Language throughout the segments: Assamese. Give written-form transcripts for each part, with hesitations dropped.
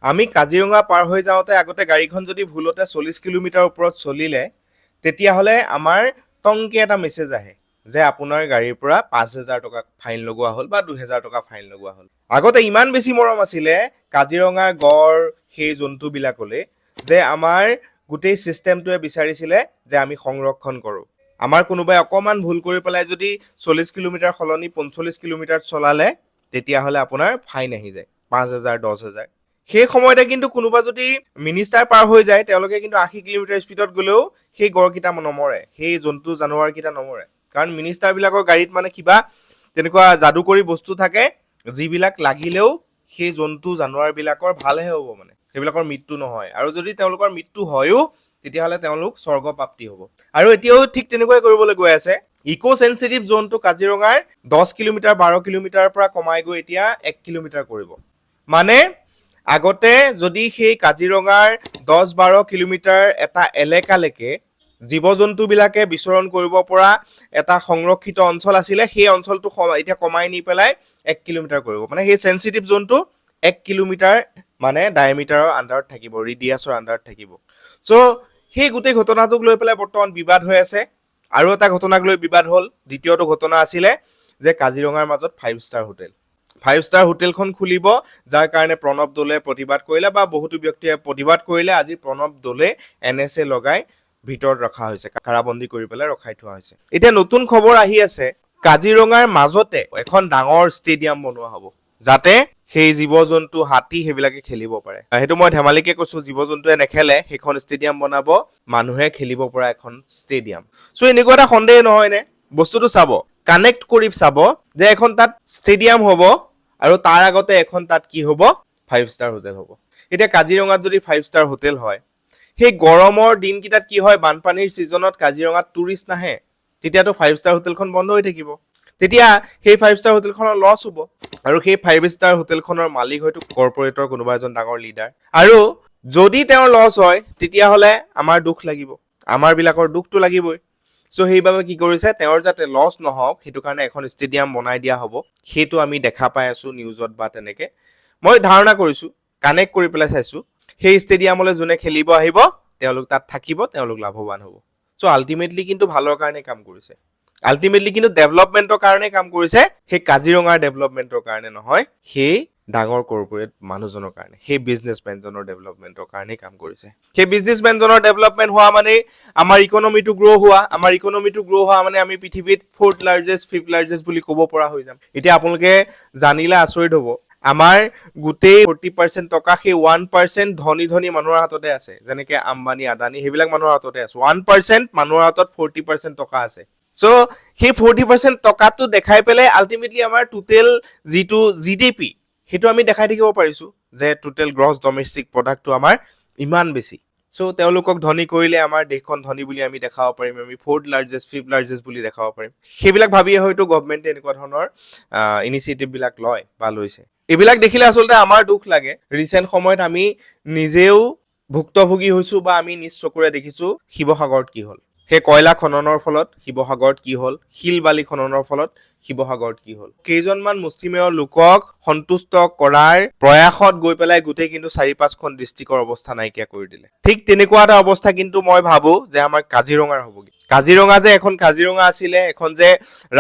আমি কাজিৰঙা পাৰ হৈ যাওঁতে আগতে গাড়ীখন যদি ভুলতে 40 কিলোমিটাৰ ওপৰত চলিলে তেতিয়াহ'লে আমাৰ টংকে এটা মেছেজ আহে যে আপোনাৰ গাড়ীৰ পৰা 5,000 টকা ফাইন লগোৱা হ'ল বা 2,000 টকা ফাইন লগোৱা হ'ল। আগতে ইমান বেছি মৰম আছিলে কাজিৰঙাৰ গড় সেই জন্তুবিলাকলৈ যে আমাৰ গোটেই চিষ্টেমটোৱে বিচাৰিছিলে যে আমি সংৰক্ষণ কৰোঁ। আমাৰ কোনোবাই অকণমান ভুল কৰি পেলাই যদি 40 কিলোমিটাৰ সলনি 45 কিলোমিটাৰ চলালে তেতিয়াহ'লে আপোনাৰ ফাইন আহি যায় 5,000 10,000। সেই সময়তে কিন্তু কোনোবা যদি মিনিষ্টাৰ পাৰ হৈ যায় তেওঁলোকে কিন্তু 80 কিলোমিটাৰ স্পীডত গ'লেও সেই গড়কেইটা নমৰে, সেই জন্তু জানোৱাৰকেইটা নমৰে। কাৰণ মিনিষ্টাৰবিলাকৰ গাড়ীত মানে কিবা তেনেকুৱা যাদুকৰী বস্তু থাকে যিবিলাক লাগিলেও সেই জন্তু জানোৱাৰবিলাকৰ ভালহে হ'ব, মানে সেইবিলাকৰ মৃত্যু নহয়। আৰু যদি তেওঁলোকৰ মৃত্যু হয়ও তেতিয়াহ'লে তেওঁলোক স্বৰ্গপ্ৰাপ্তি হ'ব। আৰু এতিয়াও ঠিক তেনেকুৱাই কৰিবলৈ গৈ আছে। ইক' চেঞ্চিটিভ জোনটো কাজিৰঙাৰ 10 কিলোমিটাৰ 12 কিলোমিটাৰৰ পৰা কমাই গৈ এতিয়া 1 কিলোমিটাৰ কৰিব। মানে আগতে যদি সেই কাজিৰঙাৰ 10-12 কিলোমিটাৰ এটা এলেকালৈকে জীৱ জন্তুবিলাকে বিচৰণ কৰিব পৰা এটা সংৰক্ষিত অঞ্চল আছিলে, সেই অঞ্চলটো এতিয়া কমাই নি পেলাই 1 কিলোমিটাৰ কৰিব। মানে সেই চেঞ্চিটিভ জোনটো 1 কিলোমিটাৰ মানে ডায়েমিটাৰৰ আণ্ডাৰত থাকিব, ৰেডিয়াছৰ আণ্ডাৰত থাকিব। চ' সেই গোটেই ঘটনাটোক লৈ পেলাই বৰ্তমান বিবাদ হৈ আছে। আৰু এটা ঘটনাক লৈ বিবাদ হ'ল। দ্বিতীয়টো ঘটনা আছিলে যে কাজিৰঙাৰ মাজত 5 ষ্টাৰ হোটেল। 5 ষ্টাৰ হোটেলখন খুলিব, যাৰ কাৰণে প্ৰণৱ দলে প্ৰতিবাদ কৰিলে বা বহুতো ব্যক্তিয়ে প্ৰতিবাদ কৰিলে। আজি প্ৰণৱ দলে NSA লগাই ভিতৰত ৰখা হৈছে, কাৰাবন্দী কৰি পেলাই ৰখাই থোৱা হৈছে। এতিয়া নতুন খবৰ আহি আছে কাজিৰঙাৰ মাজতে এখন ডাঙৰ ষ্টেডিয়াম বনোৱা হ'ব, যাতে সেই জীৱ জন্তু হাতী সেইবিলাকে খেলিব পাৰে। সেইটো মই ধেমালিকে কৈছো, জীৱ জন্তুৱে নেখেলে, সেইখন ষ্টেডিয়াম বনাব, মানুহে খেলিব পৰা এখন ষ্টেডিয়াম। চ' এনেকুৱা এটা সন্দেহ নহয়নে? বস্তুটো চাব, কানেক্ট কৰি চাব যে এখন তাত ষ্টেডিয়াম হ'ব আৰু তাৰ আগতে এখন তাত কি হ'ব, 5 ষ্টাৰ হোটেল হ'ব। এতিয়া কাজিৰঙাত যদি 5 ষ্টাৰ হোটেল হয়, সেই গৰমৰ দিনকেইটাত কি হয়, বানপানীৰ ছিজনত কাজিৰঙাত টুৰিষ্ট নাহে, তেতিয়াতো 5 ষ্টাৰ হোটেলখন বন্ধ হৈ থাকিব। তেতিয়া সেই 5 ষ্টাৰ হোটেলখনৰ লছ হ'ব। আৰু সেই 5 ষ্টাৰ হোটেলখনৰ মালিক হয়তো কৰ্পৰেটৰ কোনোবা এজন ডাঙৰ লিডাৰ। আৰু যদি তেওঁৰ লছ হয় তেতিয়াহ'লে আমাৰ দুখ লাগিব, আমাৰ বিলাকৰ দুখটো লাগিবই। চ' সেইবাবে কি কৰিছে, তেওঁৰ যাতে লছ নহওক সেইটো কাৰণে এখন ষ্টেডিয়াম বনাই দিয়া হ'ব। সেইটো আমি দেখা পাই আছো নিউজত বা তেনেকে মই ধাৰণা কৰিছো, কানেক্ট কৰি পেলাই চাইছো। সেই ষ্টেডিয়ামলৈ যোনে খেলিব আহিব তেওঁলোক তাত থাকিব, তেওঁলোক লাভৱান হ'ব। চ' আল্টিমেটলি কিন্তু ভালৰ কাৰণে কাম কৰিছে, আল্টিমেটলি কিন্তু ডেভেলপমেণ্টৰ কাৰণে কাম কৰিছে। সেই কাজিৰঙাৰ ডেভেলপমেণ্টৰ কাৰণে নহয়, সেই ডাঙৰ কৰ্পৰেট মানুহজনৰ কাৰণে, সেই বিজনেছমেনজনৰ ডেভেলপমেণ্টৰ কাৰণে কাম কৰিছে। সেই বিজনেছমেনজনৰ ডেভেলপমেণ্ট হোৱা মানে আমাৰ ইকনমিটো গ্ৰ' হোৱা, আমাৰ ইকনমিটো গ্ৰ' হোৱা মানে আমি পৃথিৱীত 4th লাৰ্জেষ্ট 5th লাৰ্জেষ্ট বুলি ক'ব পৰা হৈ যাম। এতিয়া আপোনালোকে জানিলে আচৰিত হ'ব, আমাৰ গোটেই 40% টকা সেই 1% ধনী ধনী মানুহৰ হাততে আছে। যেনেকে আম্বানী আদানী সেইবিলাক মানুহৰ হাততে আছে। 1% মানুহৰ হাতত 40% টকা আছে। চ' সেই 40% টকাটো দেখাই পেলাই আল্টিমেটলি আমাৰ টোটেল যিটো GDP সেইটো আমি দেখাই থাকিব পাৰিছো যে টোটেল গ্ৰছ ডমেষ্টিক প্ৰডাক্টটো আমাৰ ইমান বেছি। চ' তেওঁলোকক ধনী কৰিলে আমাৰ দেশখন ধনী বুলি আমি দেখাব পাৰিম, আমি 4th লাৰ্জেষ্ট 5th লাৰ্জেষ্ট বুলি দেখাব পাৰিম। সেইবিলাক ভাবিয়ে হয়তো গভমেণ্টে এনেকুৱা ধৰণৰ ইনিচিয়েটিভ বিলাক লয় বা লৈছে। এইবিলাক দেখিলে আচলতে আমাৰ দুখ লাগে। ৰিচেণ্ট সময়ত আমি নিজেও ভুক্তভোগী হৈছো বা আমি নিজ চকুৰে দেখিছো শিৱসাগৰত কি হ'ল। সেই কয়লা খননৰ ফলত শিৱসাগৰত কি হ'ল, শিল বালি খননৰ ফলত শিৱসাগৰত কি হ'ল। কেইজনমান মুষ্টিমেয় লোকক সন্তুষ্ট কৰাৰ প্ৰয়াসত গৈ পেলাই গোটেই কিন্তু 4-5খন ডিষ্ট্ৰিক্টৰ অৱস্থা নাইকিয়া কৰি দিলে। ঠিক তেনেকুৱা এটা অৱস্থা কিন্তু মই ভাবো যে আমাৰ কাজিৰঙাৰ হ'বগে। কাজিৰঙা যে এখন কাজিৰঙা আছিলে, এখন যে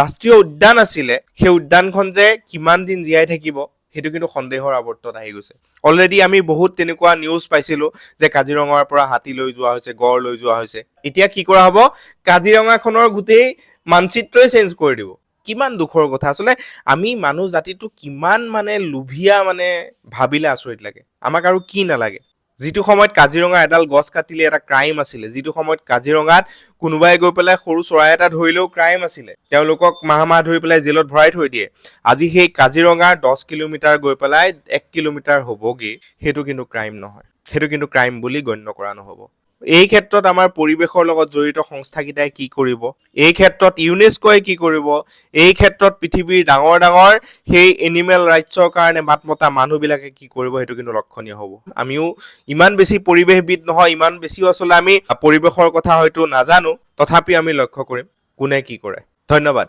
ৰাষ্ট্ৰীয় উদ্যান আছিলে, সেই উদ্যানখন যে কিমান দিন জীয়াই থাকিব সেইটো কিন্তু সন্দেহৰ আৱৰ্তত আহি গৈছে। অলৰেডি আমি বহুত তেনেকুৱা নিউজ পাইছিলো যে কাজিৰঙাৰ পৰা হাতী লৈ যোৱা হৈছে, গড় লৈ যোৱা হৈছে। এতিয়া কি কৰা হ'ব, কাজিৰঙাখনৰ গোটেই মানচিত্ৰই চেঞ্জ কৰি দিব। কিমান দুখৰ কথা। আচলতে আমি মানুহ জাতিটো কিমান মানে লোভিয়া মানে ভাবিলে আচৰিত লাগে। আমাক আৰু কি নালাগে। যিটো সময়ত কাজিৰঙা এডাল গছ কাটিলে এটা ক্ৰাইম আছিলে, যিটো সময়ত কাজিৰঙাত কোনোবাই গৈ পেলাই সৰু চৰাই এটা ধৰিলেও ক্ৰাইম আছিলে, তেওঁলোকক মাহ ধৰি পেলাই জেলত ভৰাই থৈ দিয়ে। আজি সেই কাজিৰঙাৰ 10 কিলোমিটাৰ গৈ পেলাই 1 কিলোমিটাৰ হ'বগে, সেইটো কিন্তু ক্ৰাইম নহয়, সেইটো কিন্তু ক্ৰাইম বুলি গণ্য কৰা নহ'ব। এই ক্ষেত্ৰত আমাৰ পৰিৱেশৰ লগত জড়িত সংস্থাকেইটাই কি কৰিব, এই ক্ষেত্ৰত ইউনেস্কোই কি কৰিব, এই ক্ষেত্ৰত পৃথিৱীৰ ডাঙৰ ডাঙৰ সেই এনিমেল ৰাইটছৰ কাৰণে মাত মতা মানুহবিলাকে কি কৰিব, সেইটো কিন্তু লক্ষণীয় হ'ব। আমিও ইমান বেছি পৰিৱেশবিদ নহয়, ইমান বেছিও আচলতে আমি পৰিৱেশৰ কথা হয়তো নাজানো, তথাপি আমি লক্ষ্য কৰিম কোনে কি কৰে। ধন্যবাদ।